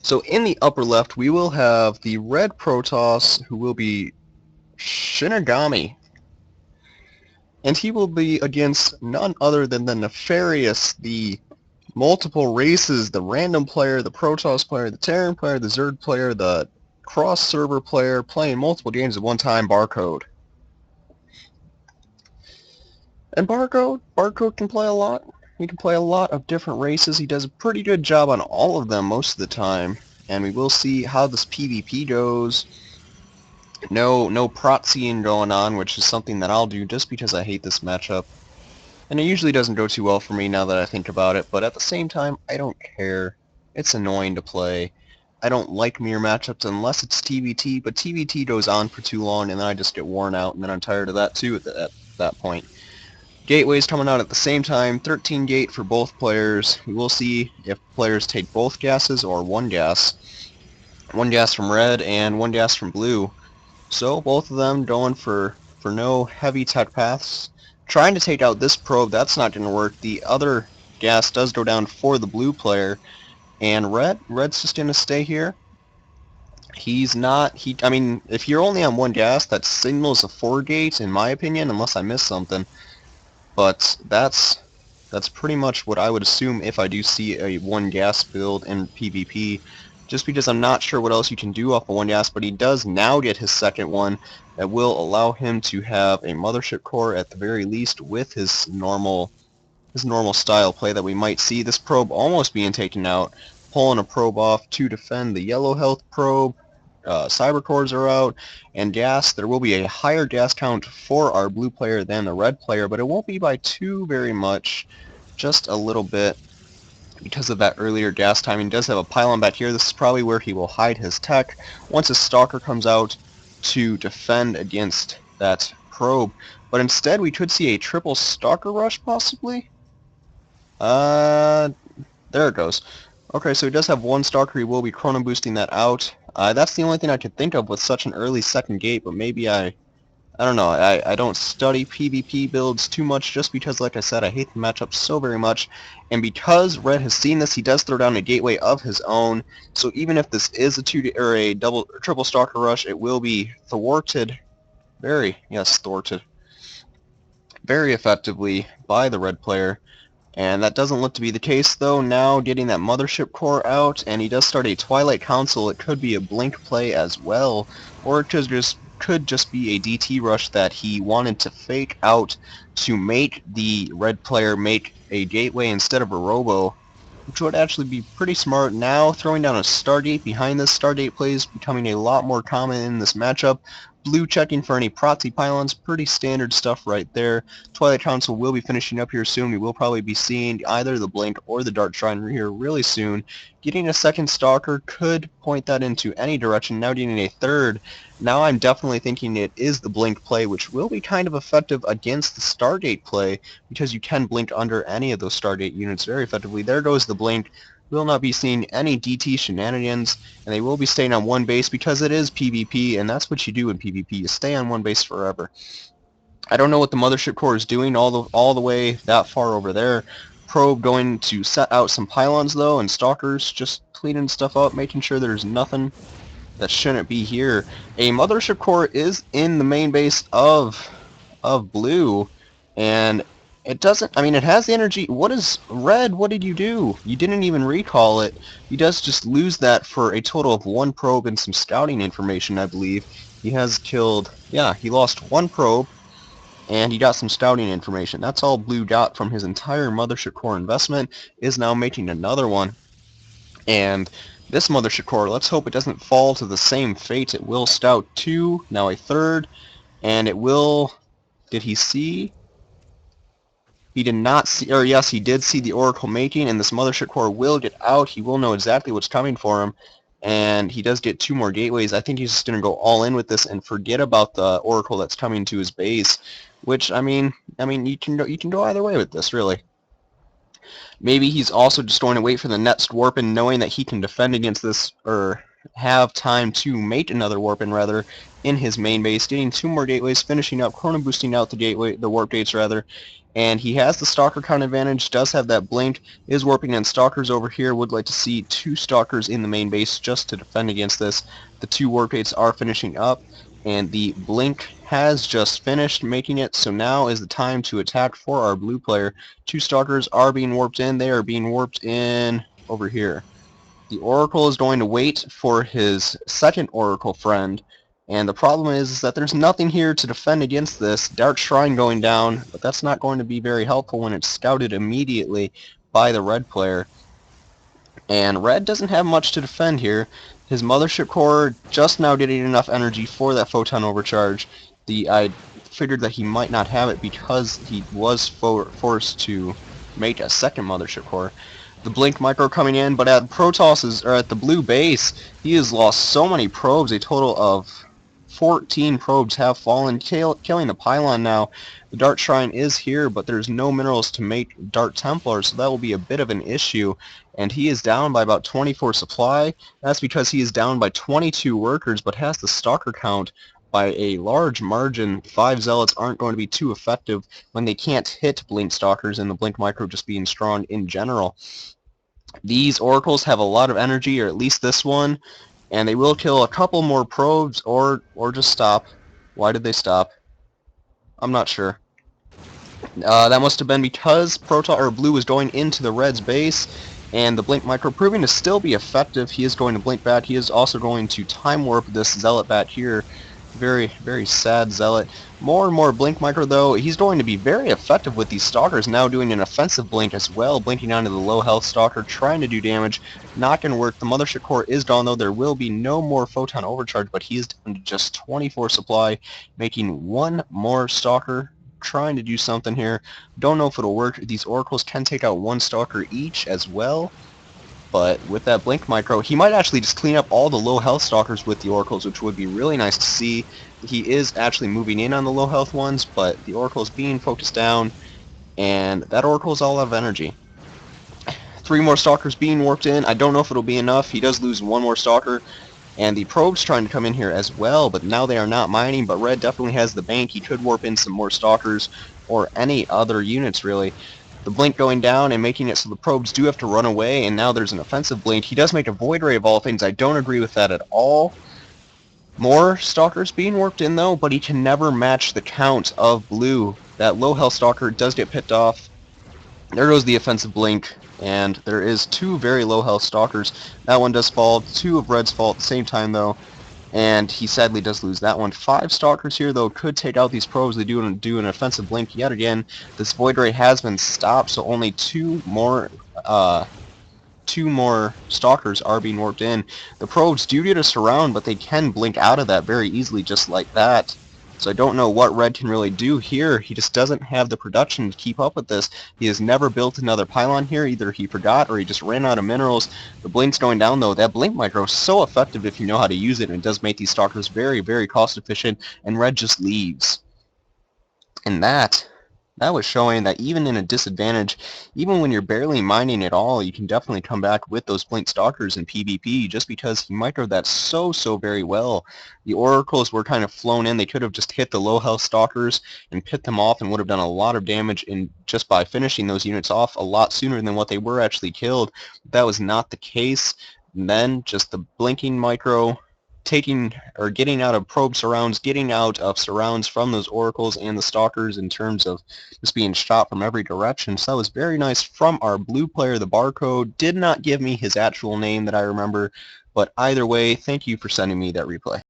So in the upper left, we will have the red Protoss, who will be Shinigami. And he will be against none other than the Nefarious, the multiple races, the random player, the Protoss player, the Terran player, the Zerg player, the cross-server player, playing multiple games at one time, Barcode. And Barcode can play a lot. He can play a lot of different races. He does a pretty good job on all of them most of the time. And we will see how this PvP goes. No protsying going on, which is something that I'll do just because I hate this matchup. And it usually doesn't go too well for me now that I think about it, but at the same time, I don't care. It's annoying to play. I don't like mirror matchups unless it's TVT, but TVT goes on for too long and then I just get worn out and then I'm tired of that too at that point. Gateways coming out at the same time, 13 gate for both players. We will see if players take both gases or one gas. One gas from red and one gas from blue. So both of them going for no heavy tech paths. Trying to take out this probe, that's not going to work. The other gas does go down for the blue player. And red's just going to stay here. I mean, if you're only on one gas, that signals a 4-gate, in my opinion, unless I missed something. But that's pretty much what I would assume if I do see a 1-gas build in PvP. Just because I'm not sure what else you can do off of 1-gas, but he does now get his second one that will allow him to have a mothership core at the very least with his normal style play that we might see. This probe almost being taken out, pulling a probe off to defend the yellow health probe. Cyber cores are out, and gas, there will be a higher gas count for our blue player than the red player, but it won't be by too very much, just a little bit, because of that earlier gas timing. He does have a pylon back here. This is probably where he will hide his tech once his stalker comes out to defend against that probe. But instead we could see a triple stalker rush possibly. There it goes. Okay, so he does have one stalker. He will be chrono boosting that out. That's the only thing I could think of with such an early second gate, but maybe I don't know. I don't study PvP builds too much just because, like I said, I hate the matchup so very much. And because Red has seen this, he does throw down a gateway of his own. So even if this is a triple stalker rush, it will be thwarted very effectively by the red player. And that doesn't look to be the case, though. Now getting that mothership core out, and he does start a Twilight Council. It could be a blink play as well, or it could just be a DT rush that he wanted to fake out to make the red player make a gateway instead of a robo, which would actually be pretty smart. Now throwing down a Stargate behind this. Stargate plays becoming a lot more common in this matchup. Blue checking for any proxy pylons, pretty standard stuff right there. Twilight Council will be finishing up here soon. We will probably be seeing either the Blink or the Dark Shrine here really soon. Getting a second Stalker could point that into any direction. Now getting a third. Now I'm definitely thinking it is the Blink play, which will be kind of effective against the Stargate play, because you can blink under any of those Stargate units very effectively. There goes the Blink. Will not be seeing any DT shenanigans, and they will be staying on one base because it is PvP, and that's what you do in PvP. You stay on one base forever. I don't know what the mothership core is doing all the way that far over there. Probe going to set out some pylons though, and stalkers just cleaning stuff up, making sure there's nothing that shouldn't be here. A mothership core is in the main base of blue, and it doesn't, I mean, it has the energy. What is red? What did you do? You didn't even recall it. He does just lose that for a total of one probe and some scouting information, I believe. He has killed, yeah, he lost one probe, and he got some scouting information. That's all blue got from his entire mothership core investment, is now making another one. And this mothership core, let's hope it doesn't fall to the same fate. It will scout two, now a third, and it will, did he see? He did not see, or yes, he did see the Oracle making, and this mothership core will get out. He will know exactly what's coming for him, and he does get two more gateways. I think he's just going to go all in with this and forget about the Oracle that's coming to his base, which, I mean, you can go either way with this, really. Maybe he's also just going to wait for the next warp and knowing that he can defend against this, or have time to mate another warp in rather in his main base, getting 2 more gateways, finishing up, chrono boosting out the warp gates rather, and he has the stalker count advantage, does have that blink, is warping in stalkers over here, would like to see 2 stalkers in the main base just to defend against this. The 2 warp gates are finishing up, and the blink has just finished making it, so now is the time to attack for our blue player. 2 stalkers are being warped in, they are being warped in over here. The Oracle is going to wait for his second Oracle friend, and the problem is that there's nothing here to defend against this. Dark Shrine going down, but that's not going to be very helpful when it's scouted immediately by the red player. And red doesn't have much to defend here. His mothership core just now getting enough energy for that photon overcharge. I figured that he might not have it because he was forced to make a second mothership core. The blink micro coming in, but at at the blue base, he has lost so many probes. A total of 14 probes have fallen, killing the pylon now. The Dart Shrine is here, but there's no minerals to make Dart Templar, so that will be a bit of an issue. And he is down by about 24 supply. That's because he is down by 22 workers, but has the Stalker count by a large margin. 5 Zealots aren't going to be too effective when they can't hit Blink Stalkers, and the Blink Micro just being strong in general. These Oracles have a lot of energy, or at least this one, and they will kill a couple more probes, or just stop. Why did they stop? I'm not sure. That must have been because Blue was going into the Red's base, and the Blink Micro proving to still be effective. He is going to Blink Bat. He is also going to Time Warp this Zealot Bat here. Very, very sad Zealot. More and more Blink Micro, though. He's going to be very effective with these Stalkers, now doing an offensive Blink as well, blinking onto the low health Stalker, trying to do damage. Not going to work. The Mothership Core is gone, though. There will be no more Photon Overcharge, but he is down to just 24 supply, making one more Stalker, trying to do something here. Don't know if it'll work. These Oracles can take out one Stalker each as well. But with that Blink Micro, he might actually just clean up all the low health Stalkers with the Oracles, which would be really nice to see. He is actually moving in on the low health ones, but the Oracle is being focused down, and that Oracle is all out of energy. 3 more Stalkers being warped in. I don't know if it'll be enough. He does lose 1 more Stalker, and the Probe's trying to come in here as well, but now they are not mining, but Red definitely has the bank. He could warp in some more Stalkers, or any other units, really. The Blink going down and making it so the probes do have to run away, and now there's an offensive Blink. He does make a Void Ray of all things. I don't agree with that at all. More Stalkers being warped in, though, but he can never match the count of Blue. That low health Stalker does get picked off. There goes the offensive Blink, and there is 2 very low health Stalkers. That one does fall. 2 of Red's fall at the same time, though. And he sadly does lose that one. 5 Stalkers here, though, could take out these probes. They do an offensive Blink yet again. This Void Ray has been stopped, so only 2 more Stalkers are being warped in. The probes do get a surround, but they can blink out of that very easily, just like that. So I don't know what Red can really do here. He just doesn't have the production to keep up with this. He has never built another pylon here. Either he forgot or he just ran out of minerals. The Blink's going down, though. That Blink Micro is so effective if you know how to use it, and it does make these Stalkers very, very cost efficient, and Red just leaves. And that was showing that even in a disadvantage, even when you're barely mining at all, you can definitely come back with those Blink Stalkers in PvP, just because he microed that so very well. The Oracles were kind of flown in. They could have just hit the low health Stalkers and pit them off and would have done a lot of damage just by finishing those units off a lot sooner than what they were actually killed. That was not the case. And then just the blinking micro, getting out of probe surrounds, getting out of surrounds from those Oracles and the Stalkers in terms of just being shot from every direction. So that was very nice from our blue player. The barcode did not give me his actual name that I remember, but either way, thank you for sending me that replay.